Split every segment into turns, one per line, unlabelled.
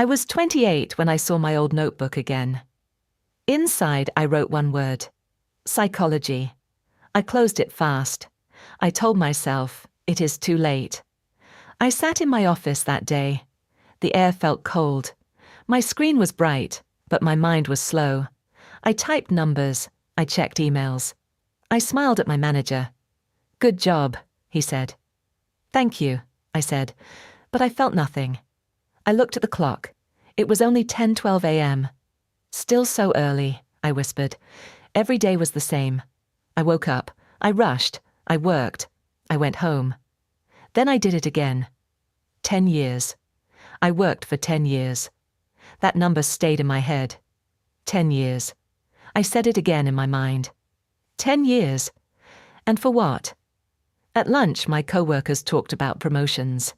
I was 28 when I saw my old notebook again. Inside, I wrote one word: psychology. I closed it fast. I told myself, it is too late. I sat in my office that day. The air felt cold. My screen was bright, but my mind was slow. I typed numbers. I checked emails. I smiled at my manager. "Good job," he said. "Thank you," I said, but I felt nothing. I looked at the clock. It was only 10:12 a.m. "Still so early," I whispered. Every day was the same. I woke up. I rushed. I worked. I went home. Then I did it again. 10 years. I worked for 10 years. That number stayed in my head. 10 years. I said it again in my mind. 10 years. And for what? At lunch, my co-workers talked about promotions.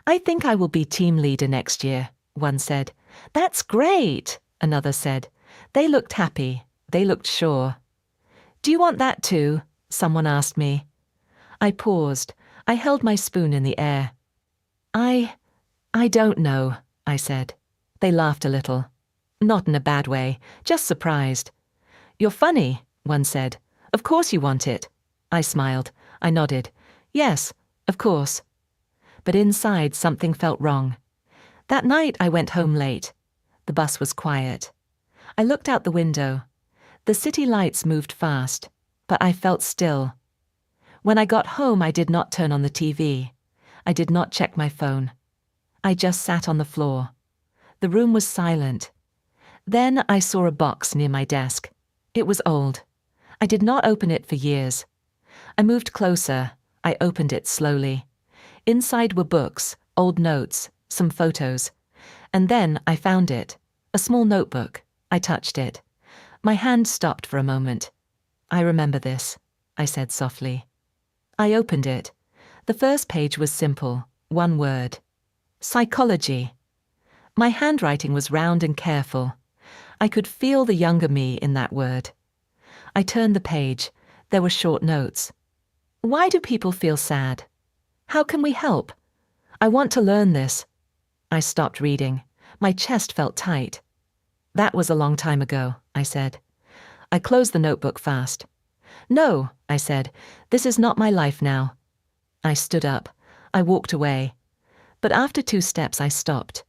"I think I will be team leader next year," one said. "That's great," another said. They looked happy. They looked sure. "Do you want that too?" someone asked me. I paused. I held my spoon in the air. I don't know," I said. They laughed a little. Not in a bad way, just surprised. "You're funny," one said. "Of course you want it." I smiled. I nodded. "Yes, of course." But inside something felt wrong. That night I went home late. The bus was quiet. I looked out the window. The city lights moved fast, but I felt still. When I got home, I did not turn on the TV. I did not check my phone. I just sat on the floor. The room was silent. Then I saw a box near my desk. It was old. I did not open it for years. I moved closer. I opened it slowly. Inside were books, old notes, some photos. And then I found it. A small notebook. I touched it. My hand stopped for a moment. "I remember this," I said softly. I opened it. The first page was simple. One word. Psychology. My handwriting was round and careful. I could feel the younger me in that word. I turned the page. There were short notes. "Why do people feel sad? How can we help? I want to learn this." I stopped reading. My chest felt tight. "That was a long time ago," I said. I closed the notebook fast. "No," I said, "this is not my life now." I stood up. I walked away. But after 2 steps I stopped.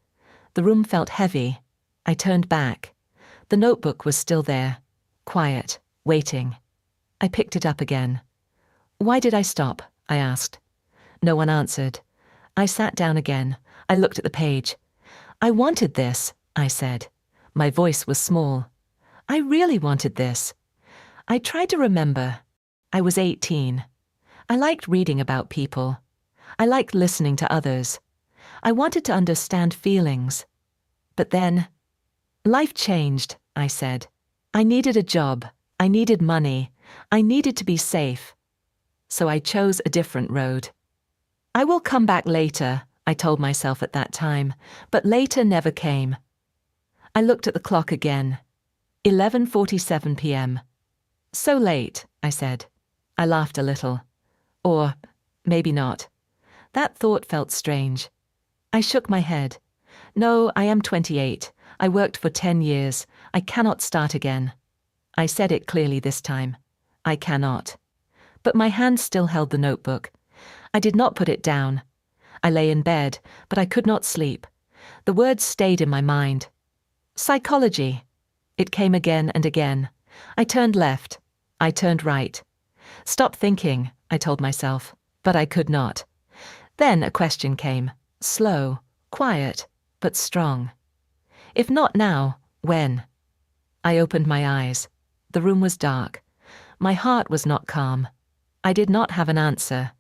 The room felt heavy. I turned back. The notebook was still there, quiet, waiting. I picked it up again. "Why did I stop?" I asked. No one answered. I sat down again. I looked at the page. "I wanted this," I said. My voice was small. I really wanted this. I tried to remember. I was 18. I liked reading about people. I liked listening to others. I wanted to understand feelings. But then, life changed, I said. I needed a job. I needed money. I needed to be safe. So I chose a different road. I will come back later, I told myself at that time, but later never came. I looked at the clock again. 11:47 p.m. "So late," I said. I laughed a little. Or maybe not. That thought felt strange. I shook my head. "No, I am 28. I worked for 10 years. I cannot start again." I said it clearly this time. I cannot. But my hand still held the notebook. I did not put it down. I lay in bed, but I could not sleep. The words stayed in my mind. Psychology. It came again and again. I turned left. I turned right. Stop thinking, I told myself, but I could not. Then a question came. Slow, quiet, but strong. If not now, when? I opened my eyes. The room was dark. My heart was not calm. I did not have an answer.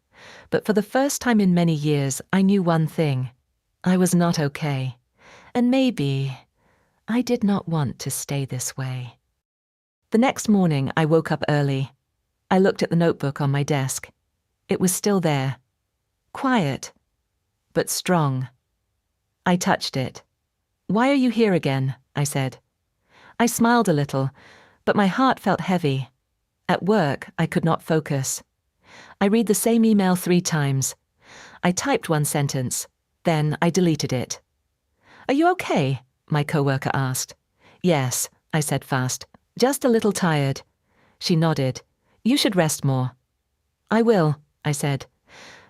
But for the first time in many years, I knew one thing. I was not okay. And maybe I did not want to stay this way. The next morning, I woke up early. I looked at the notebook on my desk. It was still there. Quiet, but strong. I touched it. "Why are you here again?" I said. I smiled a little, but my heart felt heavy. At work, I could not focus. I read the same email 3 times. I typed one sentence, then I deleted it. Are you okay? My coworker asked. Yes, I said fast. Just a little tired. She nodded. You should rest more. I will, I said.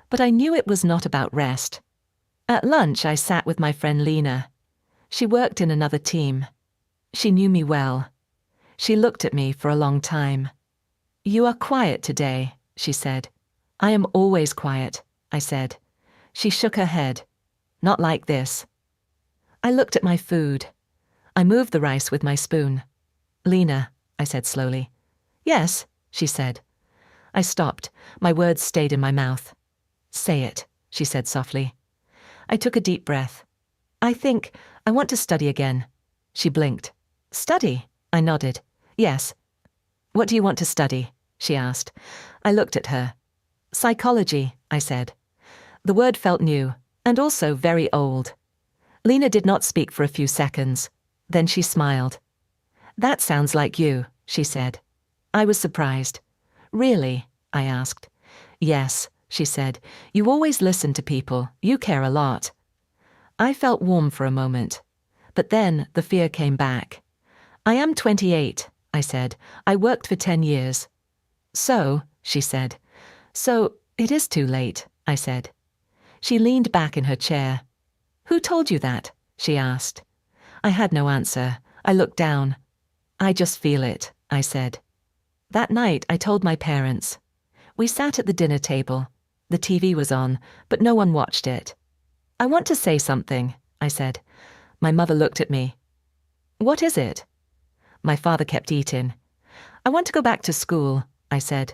But I knew it was not about rest. At lunch, I sat with my friend Lena. She worked in another team. She knew me well. She looked at me for a long time. You are quiet today, she said. I am always quiet, I said. She shook her head. Not like this. I looked at my food. I moved the rice with my spoon. Lena, I said slowly. Yes, she said. I stopped. My words stayed in my mouth. Say it, she said softly. I took a deep breath. I think I want to study again. She blinked. Study? I nodded. Yes. What do you want to study? She asked. I looked at her. Psychology, I said. The word felt new, and also very old. Lena did not speak for a few seconds. Then she smiled. That sounds like you, she said. I was surprised. Really? I asked. Yes, she said. You always listen to people. You care a lot. I felt warm for a moment. But then the fear came back. I am 28, I said. I worked for 10 years. So, she said. So, it is too late, I said. She leaned back in her chair. Who told you that? She asked. I had no answer. I looked down. I just feel it, I said. That night I told my parents. We sat at the dinner table. The TV was on, but no one watched it. I want to say something, I said. My mother looked at me. What is it? My father kept eating. I want to go back to school, I said.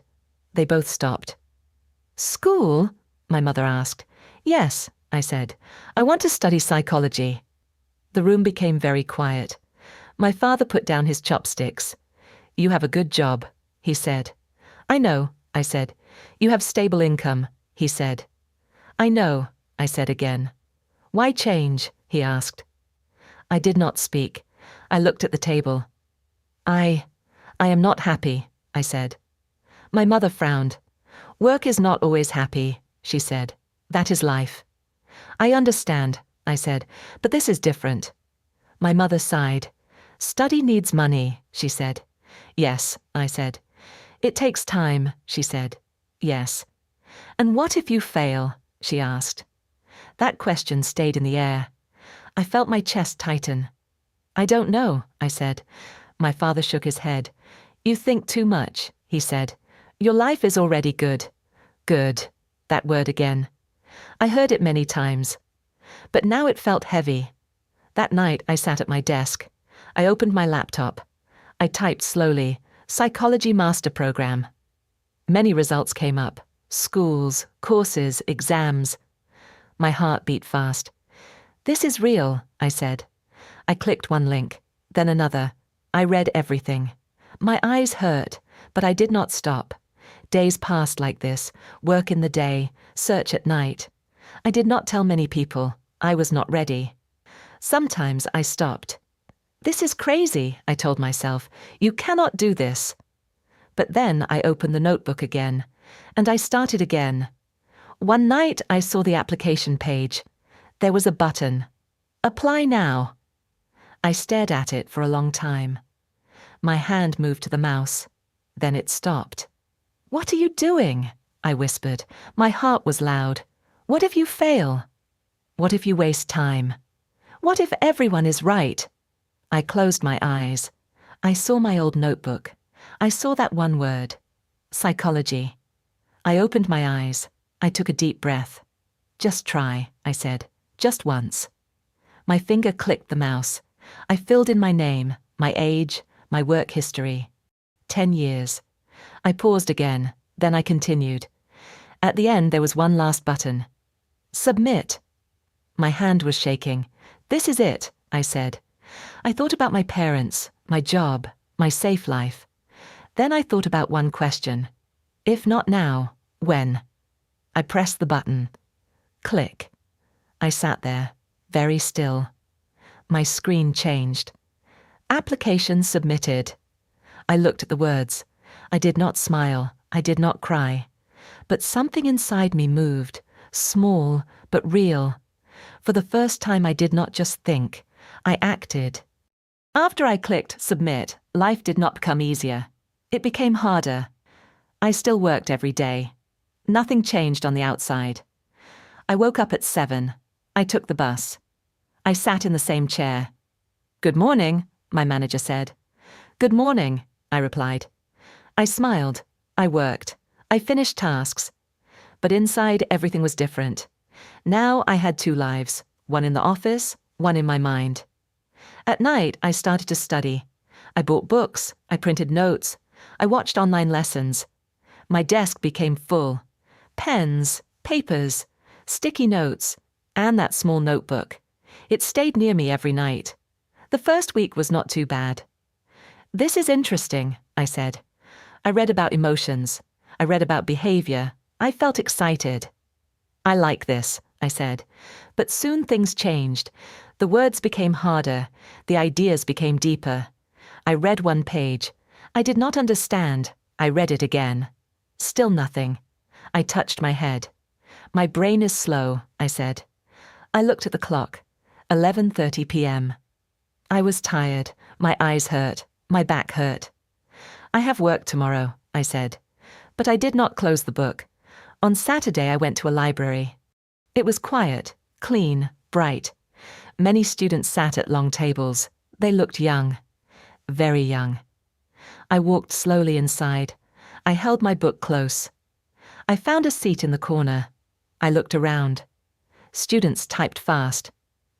They both stopped. School? My mother asked. Yes, I said. I want to study psychology. The room became very quiet. My father put down his chopsticks. You have a good job, he said. I know, I said. You have stable income, he said. I know, I said again. Why change? He asked. I did not speak. I looked at the table. I am not happy, I said. My mother frowned. Work is not always happy, she said. That is life. I understand, I said, but this is different. My mother sighed. Study needs money, she said. Yes, I said. It takes time, she said. Yes. And what if you fail? She asked. That question stayed in the air. I felt my chest tighten. I don't know, I said. My father shook his head. You think too much, he said. Your life is already good. Good. That word again. I heard it many times. But now it felt heavy. That night I sat at my desk. I opened my laptop. I typed slowly, Psychology Master Program. Many results came up. Schools, courses, exams. My heart beat fast. This is real, I said. I clicked one link, then another. I read everything. My eyes hurt, but I did not stop. Days passed like this, work in the day, search at night. I did not tell many people. I was not ready. Sometimes I stopped. This is crazy, I told myself. You cannot do this. But then I opened the notebook again, and I started again. One night I saw the application page. There was a button. Apply now. I stared at it for a long time. My hand moved to the mouse. Then it stopped. What are you doing? I whispered. My heart was loud. What if you fail? What if you waste time? What if everyone is right? I closed my eyes. I saw my old notebook. I saw that one word. Psychology. I opened my eyes. I took a deep breath. Just try, I said. Just once. My finger clicked the mouse. I filled in my name, my age, my work history. 10 years. I paused again, then I continued. At the end there was one last button. Submit. My hand was shaking. This is it, I said. I thought about my parents, my job, my safe life. Then I thought about one question. If not now, when? I pressed the button. Click. I sat there, very still. My screen changed. Application submitted. I looked at the words. I did not smile. I did not cry. But something inside me moved, small but real. For the first time, I did not just think, I acted. After I clicked submit, life did not become easier. It became harder. I still worked every day. Nothing changed on the outside. I woke up at 7. I took the bus. I sat in the same chair. "Good morning," my manager said. "Good morning," I replied. I smiled. I worked. I finished tasks. But inside, everything was different. Now I had 2 lives, one in the office, one in my mind. At night, I started to study. I bought books. I printed notes. I watched online lessons. My desk became full. Pens, papers, sticky notes, and that small notebook. It stayed near me every night. The first week was not too bad. "This is interesting," I said. I read about emotions. I read about behavior. I felt excited. "I like this," I said. But soon things changed. The words became harder. The ideas became deeper. I read one page. I did not understand. I read it again. Still nothing. I touched my head. "My brain is slow," I said. I looked at the clock. 11:30 p.m. I was tired. My eyes hurt. My back hurt. "I have work tomorrow," I said. But I did not close the book. On Saturday, I went to a library. It was quiet, clean, bright. Many students sat at long tables. They looked young. Very young. I walked slowly inside. I held my book close. I found a seat in the corner. I looked around. Students typed fast.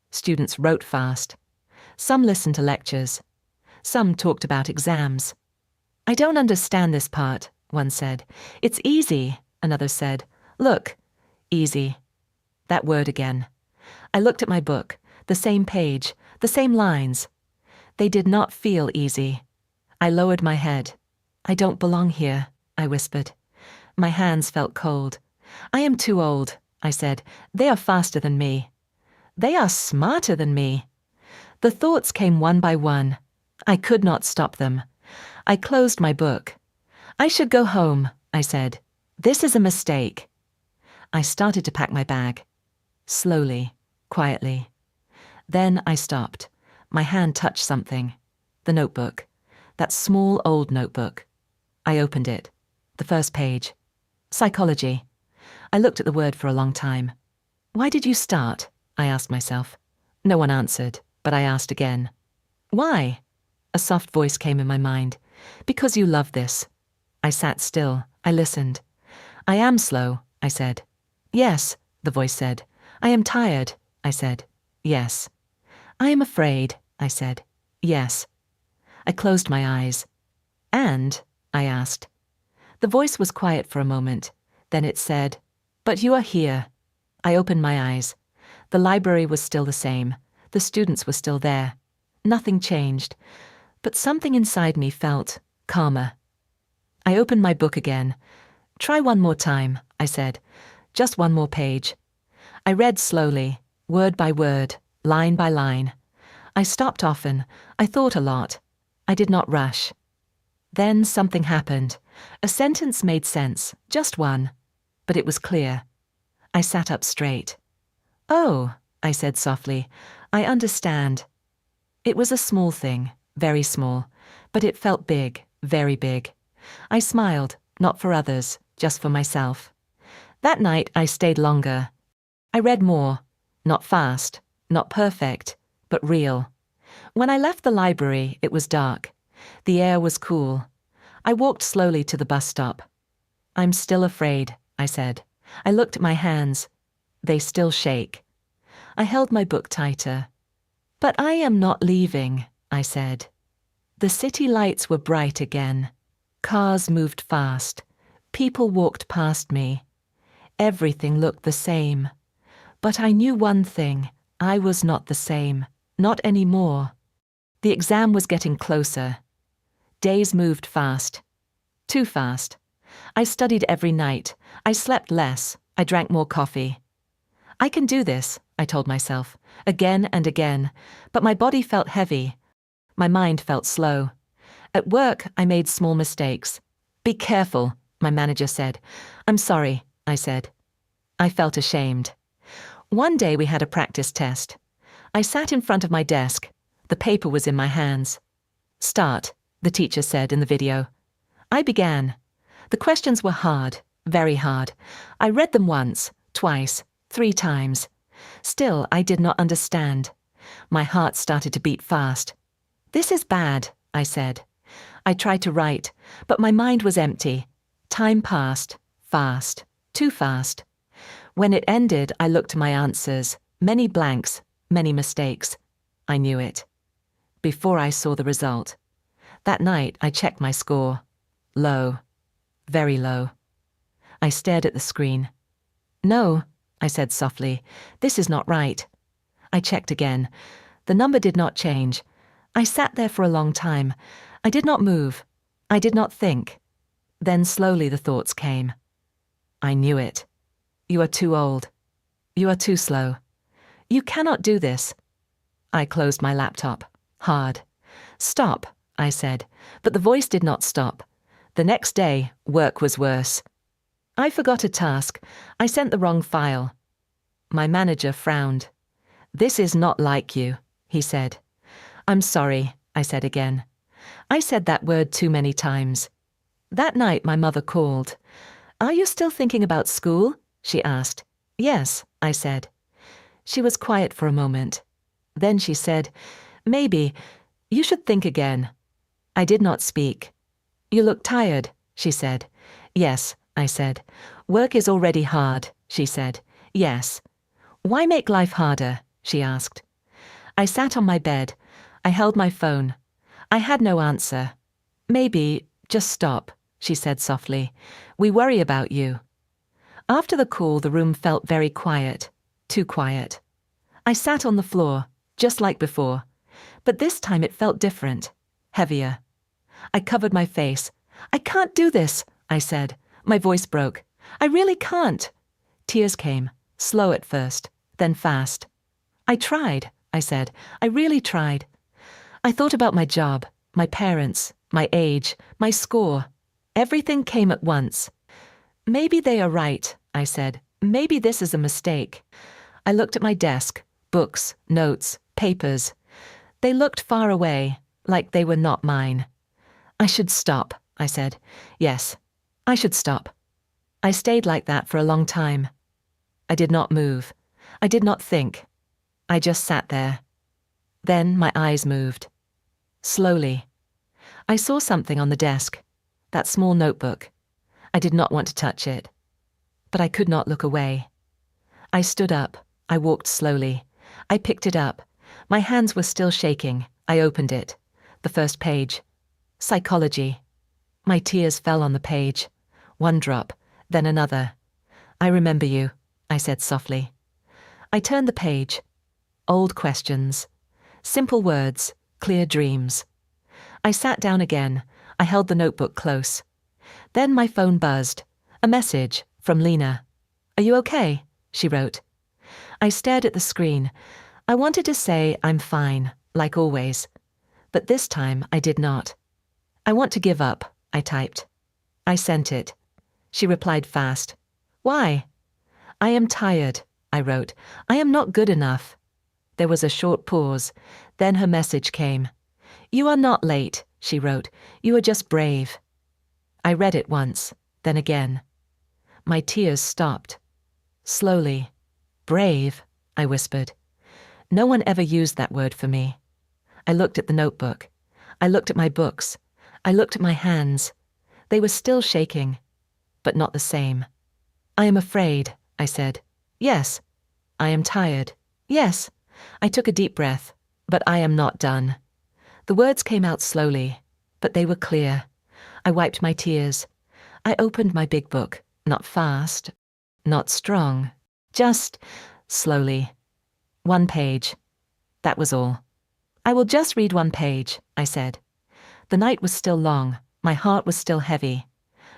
Students wrote fast. Some listened to lectures. Some talked about exams. "I don't understand this part," one said. "It's easy," another said. "Look, easy." That word again. I looked at my book, the same page, the same lines. They did not feel easy. I lowered my head. "I don't belong here," I whispered. My hands felt cold. "I am too old," I said. "They are faster than me. They are smarter than me." The thoughts came one by one. I could not stop them. I closed my book. "I should go home," I said. "This is a mistake." I started to pack my bag. Slowly, quietly. Then I stopped. My hand touched something. The notebook. That small old notebook. I opened it. The first page. Psychology. I looked at the word for a long time. "Why did you start?" I asked myself. No one answered, but I asked again. "Why?" A soft voice came in my mind. "Because you love this." I sat still. I listened. "I am slow," I said. "Yes," the voice said. "I am tired," I said. "Yes." "I am afraid," I said. "Yes." I closed my eyes. "And?" I asked. The voice was quiet for a moment. Then it said, "But you are here." I opened my eyes. The library was still the same. The students were still there. Nothing changed. But something inside me felt calmer. I opened my book again. "Try one more time," I said. "Just one more page." I read slowly, word by word, line by line. I stopped often. I thought a lot. I did not rush. Then something happened. A sentence made sense, just one. But it was clear. I sat up straight. "Oh," I said softly, "I understand." It was a small thing, very small, but it felt big, very big. I smiled, not for others, just for myself. That night I stayed longer. I read more, not fast, not perfect, but real. When I left the library, it was dark. The air was cool. I walked slowly to the bus stop. "I'm still afraid," I said. I looked at my hands. They still shake. I held my book tighter. "But I am not leaving," I said. The city lights were bright again. Cars moved fast. People walked past me. Everything looked the same. But I knew one thing. I was not the same. Not anymore. The exam was getting closer. Days moved fast. Too fast. I studied every night. I slept less. I drank more coffee. "I can do this," I told myself, again and again, but my body felt heavy. My mind felt slow. At work, I made small mistakes. "Be careful," my manager said. "I'm sorry," I said. I felt ashamed. One day we had a practice test. I sat in front of my desk. The paper was in my hands. Start, the teacher said in the video. I began. The questions were hard, very hard. I read them once, twice, 3 times. Still, I did not understand. My heart started to beat fast. This is bad, I said. I tried to write, but my mind was empty. Time passed, fast, too fast. When it ended, I looked to my answers. Many blanks, many mistakes. I knew it. Before I saw the result. That night, I checked my score. Low. Very low. I stared at the screen. No, I said softly. This is not right. I checked again. The number did not change. I sat there for a long time. I did not move. I did not think. Then slowly the thoughts came. I knew it. You are too old. You are too slow. You cannot do this. I closed my laptop. Hard. Stop, I said, but the voice did not stop. The next day, work was worse. I forgot a task. I sent the wrong file. My manager frowned. This is not like you, he said. I'm sorry, I said again. I said that word too many times. That night my mother called. Are you still thinking about school? She asked. Yes, I said. She was quiet for a moment. Then she said, maybe, you should think again. I did not speak. You look tired, she said. Yes, I said. Work is already hard, she said. Yes. Why make life harder? She asked. I sat on my bed. I held my phone. I had no answer. Maybe, just stop, she said softly. We worry about you. After the call, the room felt very quiet. Too quiet. I sat on the floor, just like before. But this time it felt different. Heavier. I covered my face. I can't do this, I said. My voice broke. I really can't. Tears came, slow at first, then fast. I tried, I said. I really tried. I thought about my job, my parents, my age, my score. Everything came at once. Maybe they are right, I said. Maybe this is a mistake. I looked at my desk, books, notes, papers. They looked far away, like they were not mine. I should stop, I said. Yes, I should stop. I stayed like that for a long time. I did not move. I did not think. I just sat there. Then my eyes moved. Slowly. I saw something on the desk. That small notebook. I did not want to touch it. But I could not look away. I stood up. I walked slowly. I picked it up. My hands were still shaking. I opened it. The first page. Psychology. My tears fell on the page. One drop, then another. I remember you, I said softly. I turned the page. Old questions. Simple words, clear dreams. I sat down again. I held the notebook close. Then my phone buzzed. A message from Lena. Are you okay? She wrote. I stared at the screen. I wanted to say I'm fine, like always. But this time I did not. I want to give up, I typed. I sent it. She replied fast. Why? I am tired, I wrote. I am not good enough. There was a short pause. Then her message came. You are not late, she wrote. You are just brave. I read it once, then again. My tears stopped. Slowly. Brave, I whispered. No one ever used that word for me. I looked at the notebook. I looked at my books. I looked at my hands. They were still shaking, but not the same. I am afraid, I said. Yes. I am tired. Yes. I took a deep breath, but I am not done. The words came out slowly, but they were clear. I wiped my tears. I opened my big book, not fast, not strong, just slowly. 1 page. That was all. I will just read 1 page, I said. The night was still long. My heart was still heavy.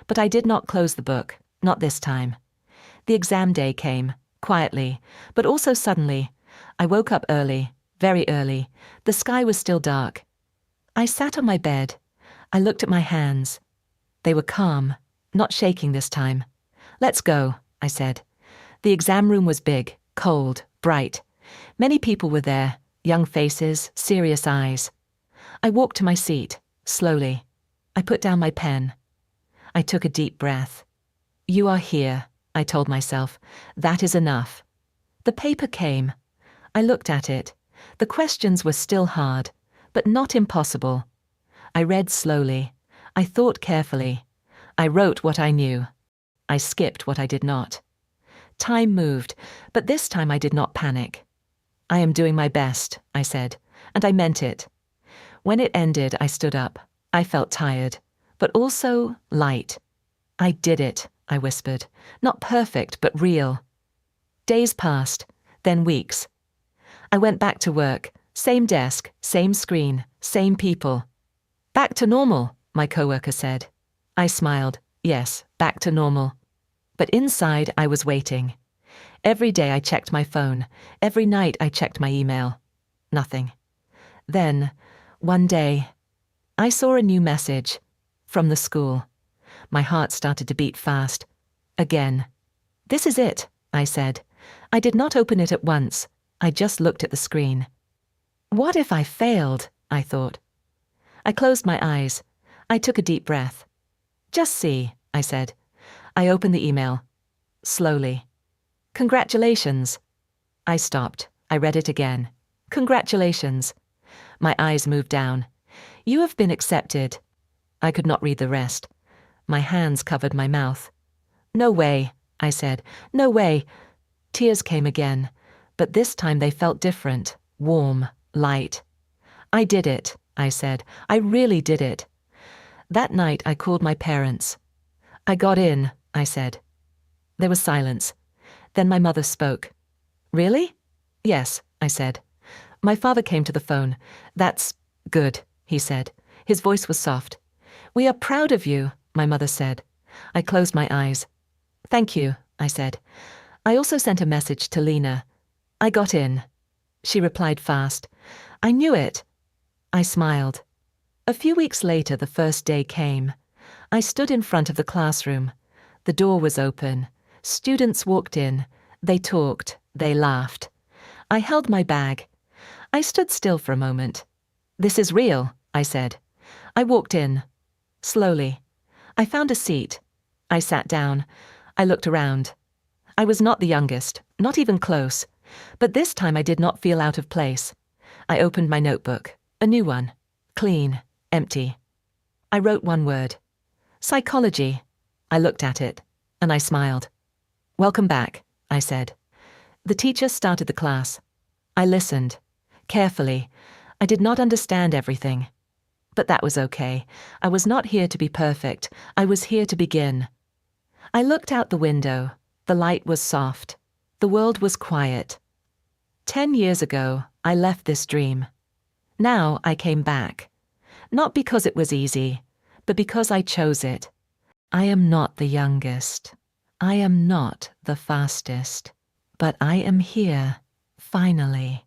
But I did not close the book, not this time. The exam day came, quietly, but also suddenly. I woke up early, very early. The sky was still dark. I sat on my bed. I looked at my hands. They were calm, not shaking this time. Let's go, I said. The exam room was big, cold, bright. Many people were there, young faces, serious eyes. I walked to my seat, slowly. I put down my pen. I took a deep breath. You are here, I told myself. That is enough. The paper came. I looked at it. The questions were still hard, but not impossible. I read slowly. I thought carefully. I wrote what I knew. I skipped what I did not. Time moved, but this time I did not panic. I am doing my best, I said, and I meant it. When it ended, I stood up. I felt tired, but also light. I did it, I whispered. Not perfect, but real. Days passed, then weeks. I went back to work. Same desk, same screen, same people. Back to normal, my coworker said. I smiled. Yes, back to normal. But inside I was waiting. Every day I checked my phone. Every night I checked my email. Nothing. Then, one day, I saw a new message from the school. My heart started to beat fast. Again. This is it, I said. I did not open it at once. I just looked at the screen. What if I failed? I thought. I closed my eyes. I took a deep breath. Just see, I said. I opened the email. Slowly. Congratulations. I stopped. I read it again. Congratulations. My eyes moved down. You have been accepted. I could not read the rest. My hands covered my mouth. No way, I said. No way. Tears came again, but this time they felt different, warm, light. I did it, I said. I really did it. That night I called my parents. I got in, I said. There was silence. Then my mother spoke. Really? Yes, I said. My father came to the phone. That's good, he said. His voice was soft. We are proud of you, my mother said. I closed my eyes. Thank you, I said. I also sent a message to Lena. I got in. She replied fast. I knew it. I smiled. A few weeks later, the first day came. I stood in front of the classroom. The door was open. Students walked in. They talked. They laughed. I held my bag. I stood still for a moment. This is real, I said. I walked in. Slowly. I found a seat. I sat down. I looked around. I was not the youngest, not even close. But this time I did not feel out of place. I opened my notebook. A new one. Clean. Empty. I wrote one word. Psychology. I looked at it, and I smiled. Welcome back, I said. The teacher started the class. I listened. Carefully. I did not understand everything. But that was okay. I was not here to be perfect. I was here to begin. I looked out the window. The light was soft. The world was quiet. 10 years ago, I left this dream. Now I came back. Not because it was easy, but because I chose it. I am not the youngest. I am not the fastest. But I am here, finally.